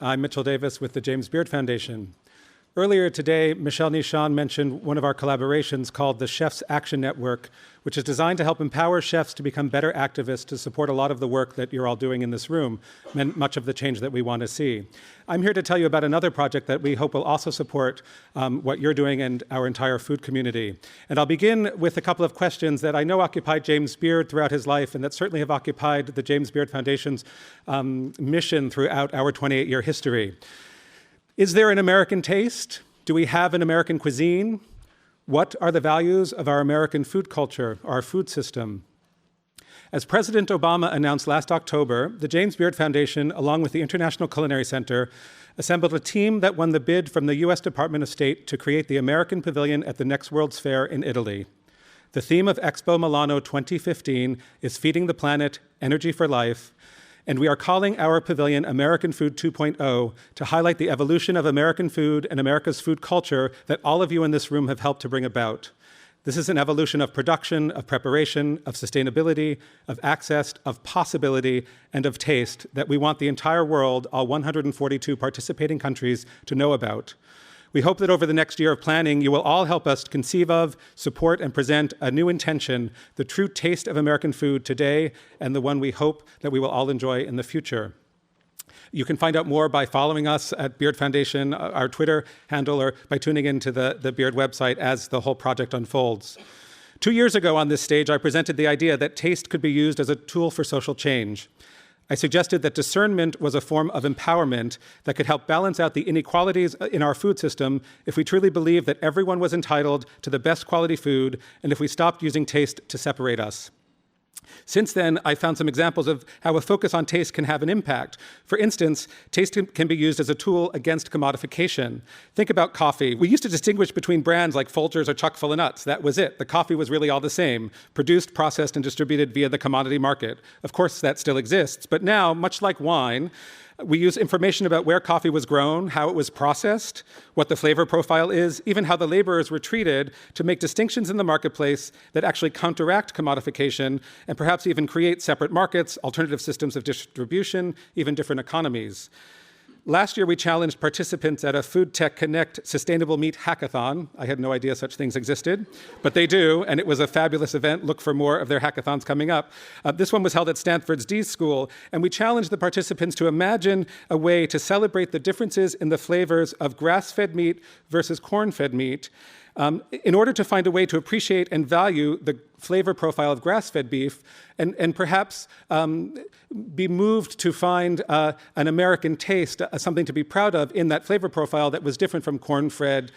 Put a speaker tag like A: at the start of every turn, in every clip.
A: I'm Mitchell Davis with the James Beard Foundation. Earlier today, Michelle Nishan mentioned one of our collaborations called the Chefs Action Network, which is designed to help empower chefs to become better activists to support a lot of the work that you're all doing in this room, and much of the change that we want to see. I'm here to tell you about another project that we hope will also support what you're doing and our entire food community. And I'll begin with a couple of questions that I know occupied James Beard throughout his life and that certainly have occupied the James Beard Foundation's mission throughout our 28-year history. Is there an American taste? Do we have an American cuisine? What are the values of our American food culture, our food system? As President Obama announced last October, the James Beard Foundation, along with the International Culinary Center, assembled a team that won the bid from the U.S. Department of State to create the American Pavilion at the next World's Fair in Italy. The theme of Expo Milano 2015 is Feeding the Planet, Energy for Life, and we are calling our pavilion American Food 2.0 to highlight the evolution of American food and America's food culture that all of you in this room have helped to bring about. This is an evolution of production, of preparation, of sustainability, of access, of possibility, and of taste that we want the entire world, all 142 participating countries, to know about. We hope that over the next year of planning, you will all help us conceive of, support, and present a new intention, the true taste of American food today, and the one we hope that we will all enjoy in the future. You can find out more by following us at Beard Foundation, our Twitter handle, or by tuning into the Beard website as the whole project unfolds. 2 years ago on this stage, I presented the idea that taste could be used as a tool for social change. I suggested that discernment was a form of empowerment that could help balance out the inequalities in our food system if we truly believed that everyone was entitled to the best quality food and if we stopped using taste to separate us. Since then, I found some examples of how a focus on taste can have an impact. For instance, taste can be used as a tool against commodification. Think about coffee. We used to distinguish between brands like Folgers or Chuck-full of Nuts. That was it. The coffee was really all the same, produced, processed, and distributed via the commodity market. Of course, that still exists. But now, much like wine, we use information about where coffee was grown, how it was processed, what the flavor profile is, even how the laborers were treated to make distinctions in the marketplace that actually counteract commodification and perhaps even create separate markets, alternative systems of distribution, even different economies. Last year, we challenged participants at a Food Tech Connect Sustainable Meat Hackathon. I had no idea such things existed, but they do, and it was a fabulous event. Look for more of their hackathons coming up. This one was held at Stanford's D School, and we challenged the participants to imagine a way to celebrate the differences in the flavors of grass-fed meat versus corn-fed meat, in order to find a way to appreciate and value the flavor profile of grass-fed beef and perhaps be moved to find an American taste, something to be proud of in that flavor profile that was different from corn-fed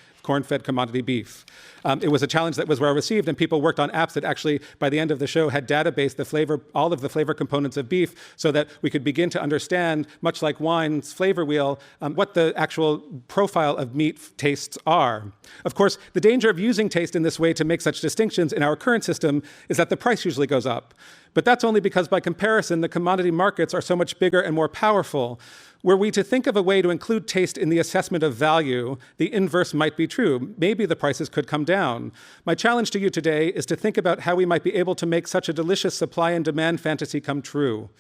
A: commodity beef. It was a challenge that was well received, and people worked on apps that actually, by the end of the show, had database all of the flavor components of beef so that we could begin to understand, much like wine's flavor wheel, what the actual profile of meat tastes are. Of course, the danger of using taste in this way to make such distinctions in our current system is that the price usually goes up. But that's only because, by comparison, the commodity markets are so much bigger and more powerful. Were we to think of a way to include taste in the assessment of value, the inverse might be true. Maybe the prices could come down. My challenge to you today is to think about how we might be able to make such a delicious supply and demand fantasy come true.